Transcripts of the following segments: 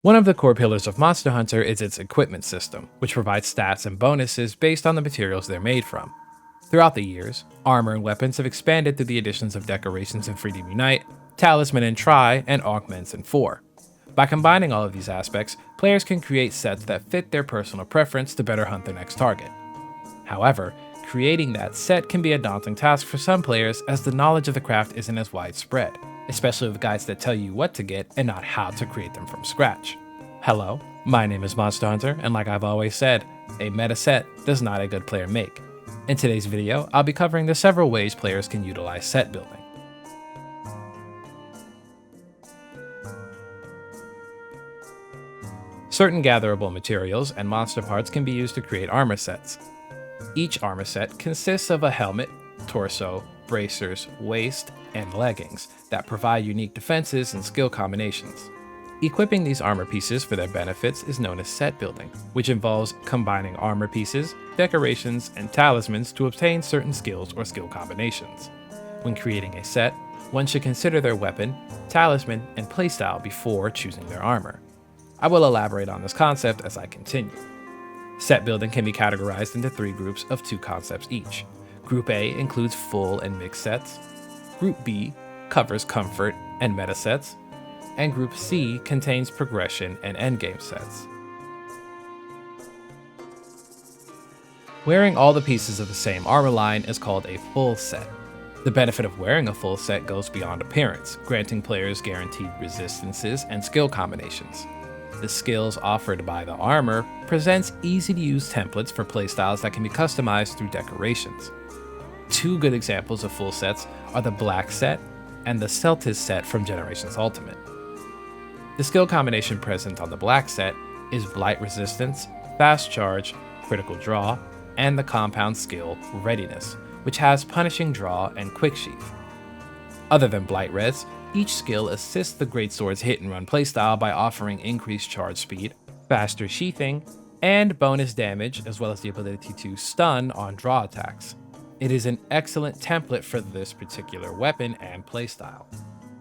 One of the core pillars of Monster Hunter is its equipment system, which provides stats and bonuses based on the materials they're made from. Throughout the years, armor and weapons have expanded through the additions of decorations in Freedom Unite, Talisman in Tri, and Augments in 4. By combining all of these aspects, players can create sets that fit their personal preference to better hunt their next target. However, creating that set can be a daunting task for some players as the knowledge of the craft isn't as widespread, especially with guides that tell you what to get and not how to create them from scratch. Hello, my name is Monster Hunter, and like I've always said, a meta set does not a good player make. In today's video, I'll be covering the several ways players can utilize set building. Certain gatherable materials and monster parts can be used to create armor sets. Each armor set consists of a helmet, torso, bracers, waist, and leggings that provide unique defenses and skill combinations. Equipping these armor pieces for their benefits is known as set building, which involves combining armor pieces, decorations, and talismans to obtain certain skills or skill combinations. When creating a set, one should consider their weapon, talisman, and playstyle before choosing their armor. I will elaborate on this concept as I continue. Set building can be categorized into 3 groups of 2 concepts each. Group A includes full and mixed sets. Group B covers comfort and meta sets. And Group C contains progression and endgame sets. Wearing all the pieces of the same armor line is called a full set. The benefit of wearing a full set goes beyond appearance, granting players guaranteed resistances and skill combinations. The skills offered by the armor presents easy-to-use templates for playstyles that can be customized through decorations. 2 good examples of full sets are the Black Set and the Seltas Set from Generations Ultimate. The skill combination present on the Black Set is Blight Resistance, Fast Charge, Critical Draw, and the compound skill Readiness, which has Punishing Draw and Quick Sheath. Other than Blight Res, each skill assists the Greatsword's hit-and-run playstyle by offering increased charge speed, faster sheathing, and bonus damage, as well as the ability to stun on draw attacks. It is an excellent template for this particular weapon and playstyle.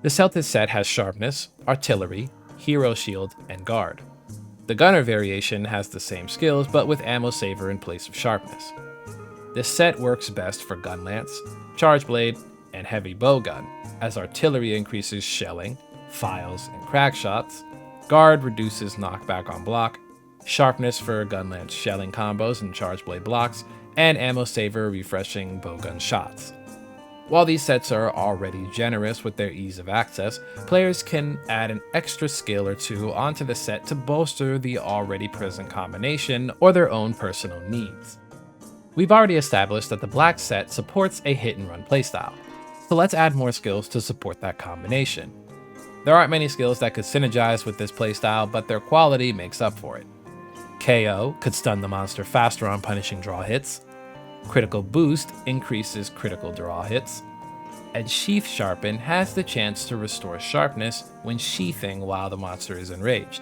The Seltas set has Sharpness, Artillery, Hero Shield, and Guard. The Gunner variation has the same skills, but with Ammo Saver in place of Sharpness. This set works best for Gun Lance, Charge Blade, and Heavy Bowgun, as Artillery increases shelling, files, and crack shots, Guard reduces knockback on block, Sharpness for Gun Lance shelling combos and Charge Blade blocks, and Ammo Saver refreshing bowgun shots. While these sets are already generous with their ease of access, players can add an extra skill or 2 onto the set to bolster the already present combination or their own personal needs. We've already established that the Black Set supports a hit-and-run playstyle, so let's add more skills to support that combination. There aren't many skills that could synergize with this playstyle, but their quality makes up for it. KO could stun the monster faster on punishing draw hits, Critical Boost increases critical draw hits, and Sheath Sharpen has the chance to restore sharpness when sheathing while the monster is enraged.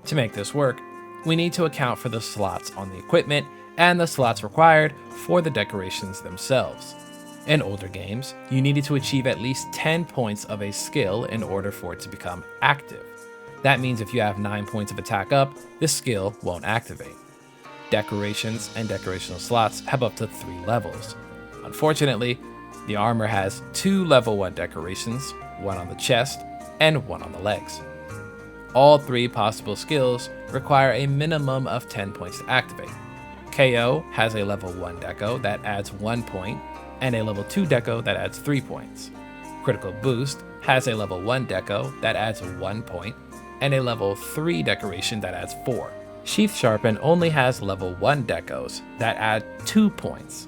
To make this work, we need to account for the slots on the equipment and the slots required for the decorations themselves. In older games, you needed to achieve at least 10 points of a skill in order for it to become active. That means if you have 9 points of attack up, this skill won't activate. Decorations and decorational slots have up to 3 levels. Unfortunately, the armor has 2 level 1 decorations, 1 on the chest and 1 on the legs. All 3 possible skills require a minimum of 10 points to activate. KO has a level 1 deco that adds 1 point, and a level 2 deco that adds 3 points. Critical Boost has a level 1 deco that adds 1 point, and a level 3 decoration that adds 4. Sheath Sharpen only has level 1 decos that add 2 points.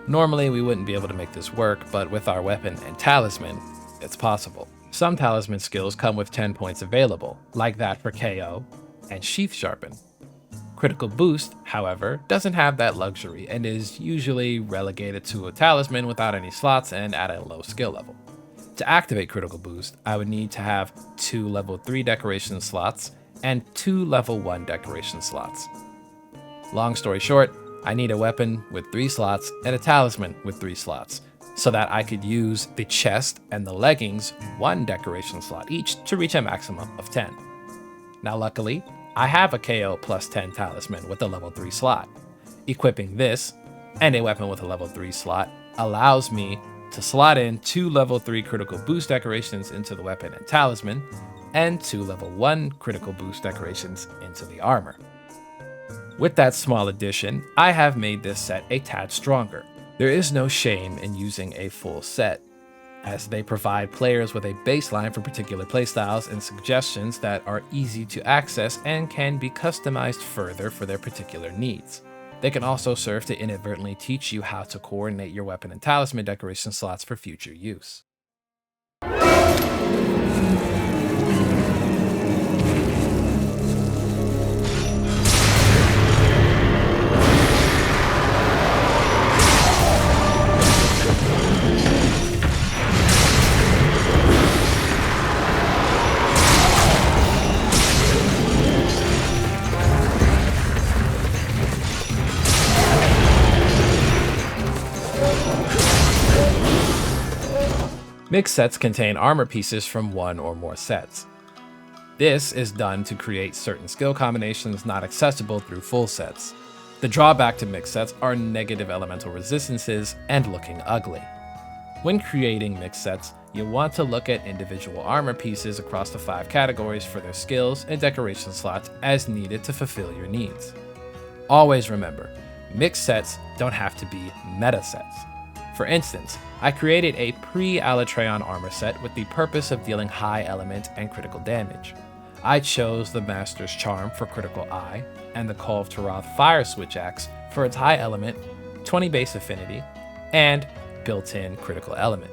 Normally we wouldn't be able to make this work, but with our weapon and talisman, it's possible. Some talisman skills come with 10 points available, like that for KO and Sheath Sharpen. Critical Boost, however, doesn't have that luxury and is usually relegated to a talisman without any slots and at a low skill level. To activate Critical Boost, I would need to have 2 level 3 decoration slots and 2 level 1 decoration slots. Long story short, I need a weapon with 3 slots and a talisman with 3 slots, so that I could use the chest and the leggings 1 decoration slot each to reach a maximum of 10. Now luckily, I have a KO plus 10 talisman with a level 3 slot. Equipping this, and a weapon with a level 3 slot, allows me to slot in 2 level 3 critical boost decorations into the weapon and talisman, and 2 level 1 critical boost decorations into the armor. With that small addition, I have made this set a tad stronger. There is no shame in using a full set, as they provide players with a baseline for particular playstyles and suggestions that are easy to access and can be customized further for their particular needs. They can also serve to inadvertently teach you how to coordinate your weapon and talisman decoration slots for future use. Mixed sets contain armor pieces from one or more sets. This is done to create certain skill combinations not accessible through full sets. The drawback to mixed sets are negative elemental resistances and looking ugly. When creating mixed sets, you'll want to look at individual armor pieces across the 5 categories for their skills and decoration slots as needed to fulfill your needs. Always remember, mixed sets don't have to be meta sets. For instance, I created a pre-Alatreon armor set with the purpose of dealing high element and critical damage. I chose the Mahnster's Charm for critical eye, and the Call of Tarath Fire Switch Axe for its high element, 20 base affinity, and built-in critical element.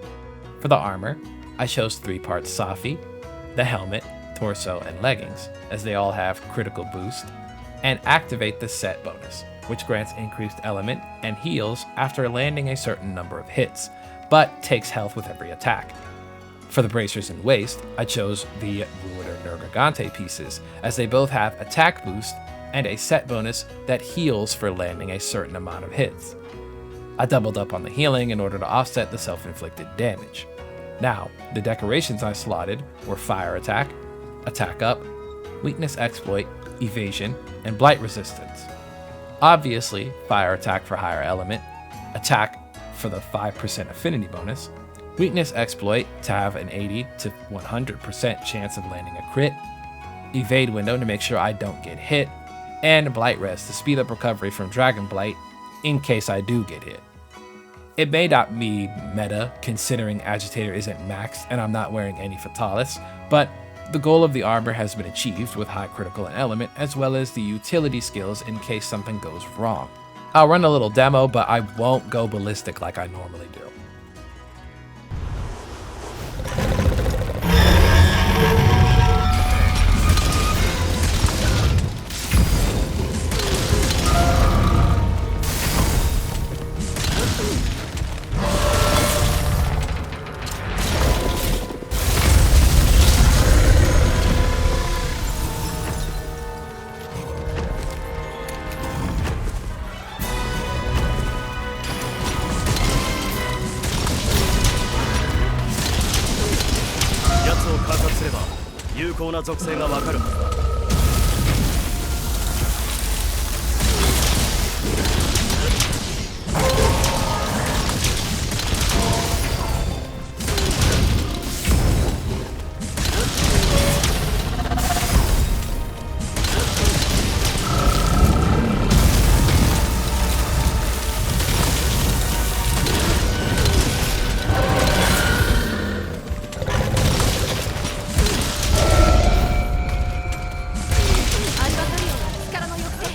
For the armor, I chose 3 parts Safi, the helmet, torso, and leggings, as they all have critical boost, and activate the set bonus, which grants increased element and heals after landing a certain number of hits, but takes health with every attack. For the bracers and waist, I chose the Ruiner Nergigante pieces, as they both have attack boost and a set bonus that heals for landing a certain amount of hits. I doubled up on the healing in order to offset the self-inflicted damage. Now, the decorations I slotted were Fire Attack, Attack Up, Weakness Exploit, Evasion, and Blight Resistance. Obviously, Fire Attack for higher element, Attack for the 5% affinity bonus, Weakness Exploit to have an 80 to 100% chance of landing a crit, Evade Window to make sure I don't get hit, and Blight Res to speed up recovery from Dragon Blight in case I do get hit. It may not be meta considering Agitator isn't maxed and I'm not wearing any Fatalis, but the goal of the armor has been achieved with high critical and element, as well as the utility skills in case something goes wrong. I'll run a little demo, but I won't go ballistic like I normally do.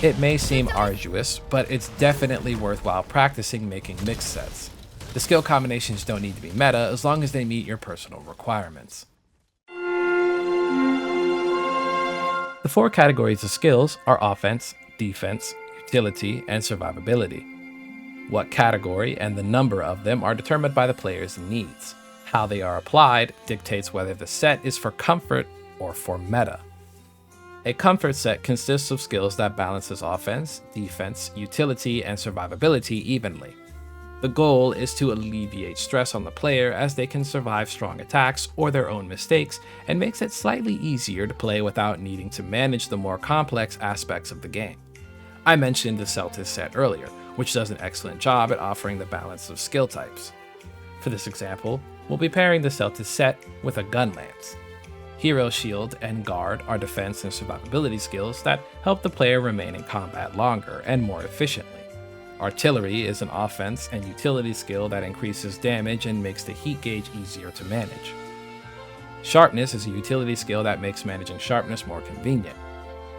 It may seem arduous, but it's definitely worthwhile practicing making mixed sets. The skill combinations don't need to be meta as long as they meet your personal requirements. The 4 categories of skills are offense, defense, utility, and survivability. What category and the number of them are determined by the player's needs. How they are applied dictates whether the set is for comfort or for meta. A comfort set consists of skills that balances offense, defense, utility, and survivability evenly. The goal is to alleviate stress on the player as they can survive strong attacks or their own mistakes, and makes it slightly easier to play without needing to manage the more complex aspects of the game. I mentioned the Seltas Set earlier, which does an excellent job at offering the balance of skill types. For this example, we'll be pairing the Seltas Set with a gun lance. Hero Shield and Guard are defense and survivability skills that help the player remain in combat longer and more efficiently. Artillery is an offense and utility skill that increases damage and makes the heat gauge easier to manage. Sharpness is a utility skill that makes managing sharpness more convenient.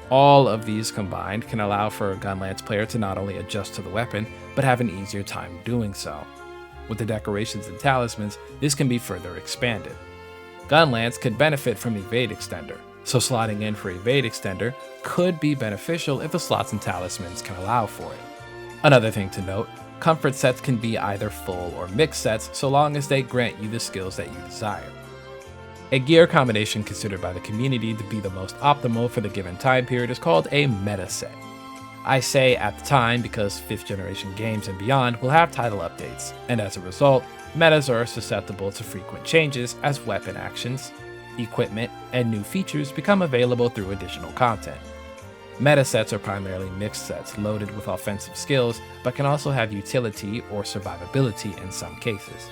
All of these combined can allow for a gun lance player to not only adjust to the weapon, but have an easier time doing so. With the decorations and talismans, this can be further expanded. Gun lance could benefit from Evade Extender, so slotting in for Evade Extender could be beneficial if the slots and talismans can allow for it. Another thing to note, comfort sets can be either full or mixed sets so long as they grant you the skills that you desire. A gear combination considered by the community to be the most optimal for the given time period is called a meta set. I say at the time because 5th generation games and beyond will have title updates, and as a result, metas are susceptible to frequent changes as weapon actions, equipment, and new features become available through additional content. Meta sets are primarily mixed sets loaded with offensive skills, but can also have utility or survivability in some cases.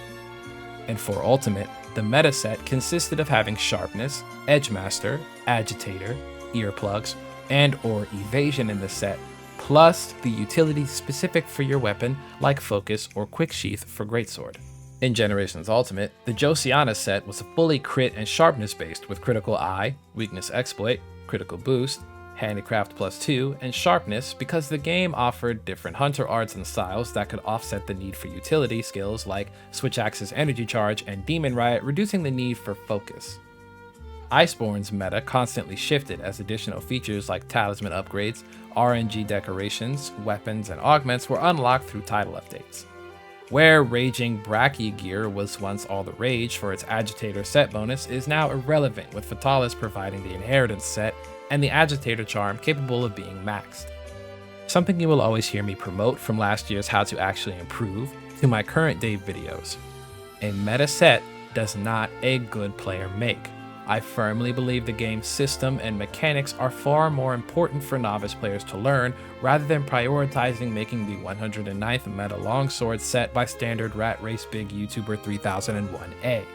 And for Ultimate, the meta set consisted of having Sharpness, Edgemaster, Agitator, Earplugs, and/or Evasion in the set, plus the utility specific for your weapon like Focus or Quick Sheath for Greatsword. In Generations Ultimate, the Josiana set was fully crit and sharpness based with Critical Eye, Weakness Exploit, Critical Boost, Handicraft +2, and Sharpness because the game offered different hunter arts and styles that could offset the need for utility skills like Switch Axe's Energy Charge and Demon Riot, reducing the need for focus. Iceborne's meta constantly shifted as additional features like talisman upgrades, RNG decorations, weapons, and augments were unlocked through title updates. Where Raging Brachy gear was once all the rage for its Agitator set bonus is now irrelevant, with Fatalis providing the Inheritance set and the Agitator charm capable of being maxed. Something you will always hear me promote from last year's How to Actually Improve to my current day videos. A meta set does not a good player make. I firmly believe the game's system and mechanics are far more important for novice players to learn rather than prioritizing making the 109th meta longsword set by standard rat race big YouTuber 3001A.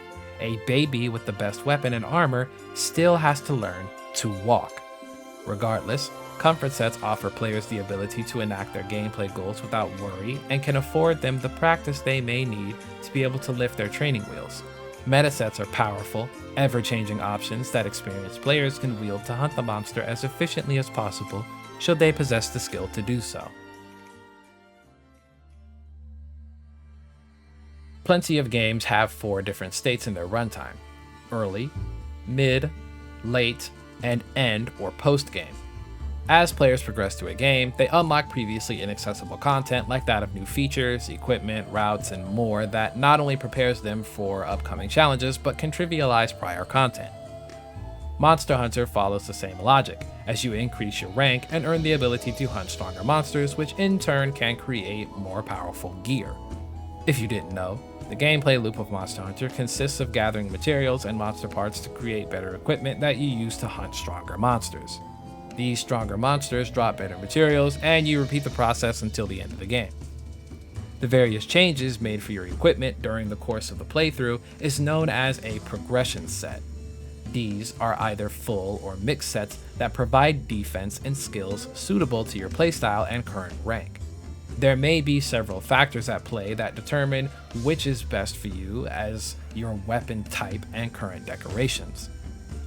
A baby with the best weapon and armor still has to learn to walk. Regardless, comfort sets offer players the ability to enact their gameplay goals without worry and can afford them the practice they may need to be able to lift their training wheels. Meta sets are powerful, ever-changing options that experienced players can wield to hunt the monster as efficiently as possible should they possess the skill to do so. Plenty of games have 4 different states in their runtime: early, mid, late, and end or post-game. As players progress through a game, they unlock previously inaccessible content like that of new features, equipment, routes, and more that not only prepares them for upcoming challenges, but can trivialize prior content. Monster Hunter follows the same logic, as you increase your rank and earn the ability to hunt stronger monsters, which in turn can create more powerful gear. If you didn't know, the gameplay loop of Monster Hunter consists of gathering materials and monster parts to create better equipment that you use to hunt stronger monsters. These stronger monsters drop better materials, and you repeat the process until the end of the game. The various changes made for your equipment during the course of the playthrough is known as a progression set. These are either full or mixed sets that provide defense and skills suitable to your playstyle and current rank. There may be several factors at play that determine which is best for you as your weapon type and current decorations.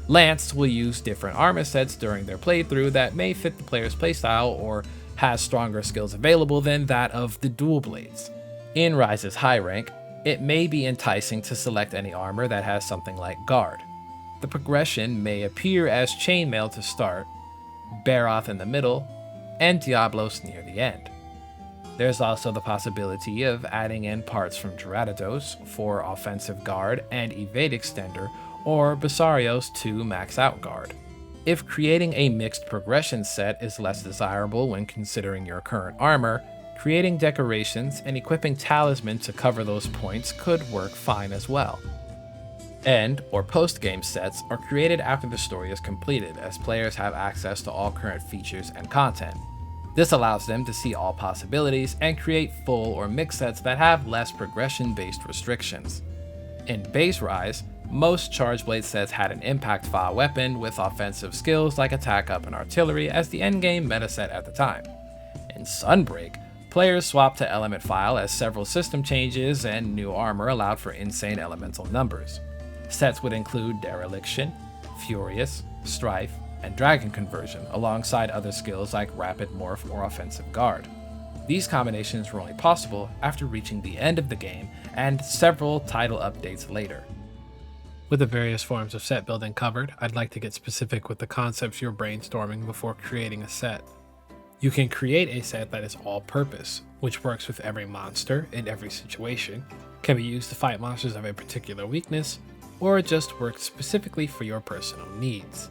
Lance will use different armor sets during their playthrough that may fit the player's playstyle or has stronger skills available than that of the dual blades. In Rise's high rank, it may be enticing to select any armor that has something like Guard. The progression may appear as Chainmail to start, Baroth in the middle, and Diablos near the end. There's also the possibility of adding in parts from Geradados for offensive guard and evade extender, or Basarios to max out guard. If creating a mixed progression set is less desirable when considering your current armor, Creating decorations and equipping talisman to cover those points could work fine as well. End or post-game sets are created after the story is completed, as players have access to all current features and content. This allows them to see all possibilities and create full or mixed sets that have less progression-based restrictions. In Base Rise, most Charge Blade sets had an impact file weapon with offensive skills like attack up and artillery as the endgame meta set at the time. In Sunbreak, players swapped to element file as several system changes and new armor allowed for insane elemental numbers. Sets would include Dereliction, Furious, Strife, and Dragon Conversion, alongside other skills like Rapid Morph or Offensive Guard. These combinations were only possible after reaching the end of the game and several title updates later. With the various forms of set building covered, I'd like to get specific with the concepts you're brainstorming before creating a set. You can create a set that is all-purpose, which works with every monster in every situation, can be used to fight monsters of a particular weakness, or it just works specifically for your personal needs.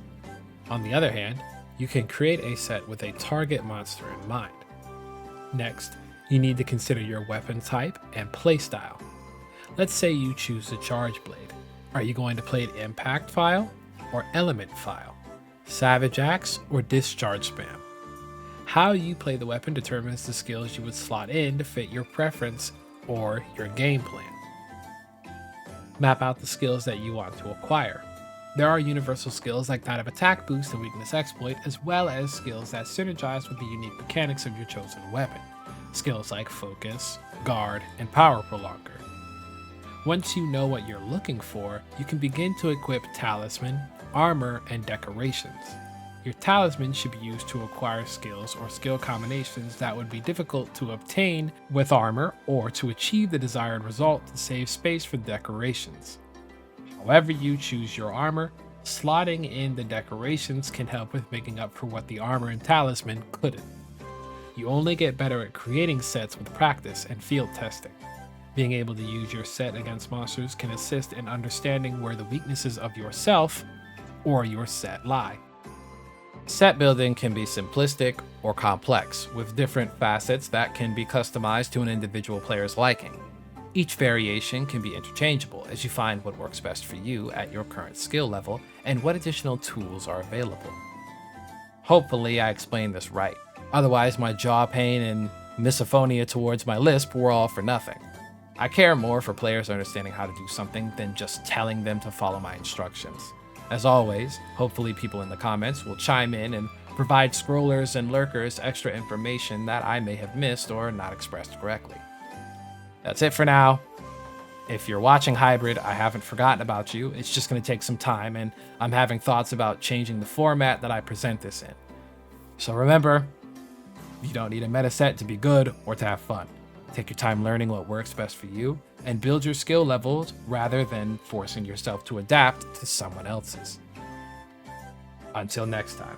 On the other hand, you can create a set with a target monster in mind. Next, you need to consider your weapon type and playstyle. Let's say you choose the Charge Blade. Are you going to play an Impact file or Element file? Savage Axe or Discharge Spam? How you play the weapon determines the skills you would slot in to fit your preference or your game plan. Map out the skills that you want to acquire. There are universal skills like that of Attack Boost and Weakness Exploit, as well as skills that synergize with the unique mechanics of your chosen weapon. Skills like Focus, Guard, and Power Prolonger. Once you know what you're looking for, you can begin to equip Talisman, Armor, and Decorations. Your Talisman should be used to acquire skills or skill combinations that would be difficult to obtain with Armor, or to achieve the desired result to save space for decorations. However you choose your armor, slotting in the decorations can help with making up for what the armor and talisman couldn't. You only get better at creating sets with practice and field testing. Being able to use your set against monsters can assist in understanding where the weaknesses of yourself or your set lie. Set building can be simplistic or complex, with different facets that can be customized to an individual player's liking. Each variation can be interchangeable as you find what works best for you at your current skill level and what additional tools are available. Hopefully I explained this right, otherwise my jaw pain and misophonia towards my lisp were all for nothing. I care more for players understanding how to do something than just telling them to follow my instructions. As always, hopefully people in the comments will chime in and provide scrollers and lurkers extra information that I may have missed or not expressed correctly. That's it for now. If you're watching Hybrid, I haven't forgotten about you. It's just going to take some time, and I'm having thoughts about changing the format that I present this in. So remember, you don't need a meta set to be good or to have fun. Take your time learning what works best for you, and build your skill levels rather than forcing yourself to adapt to someone else's. Until next time.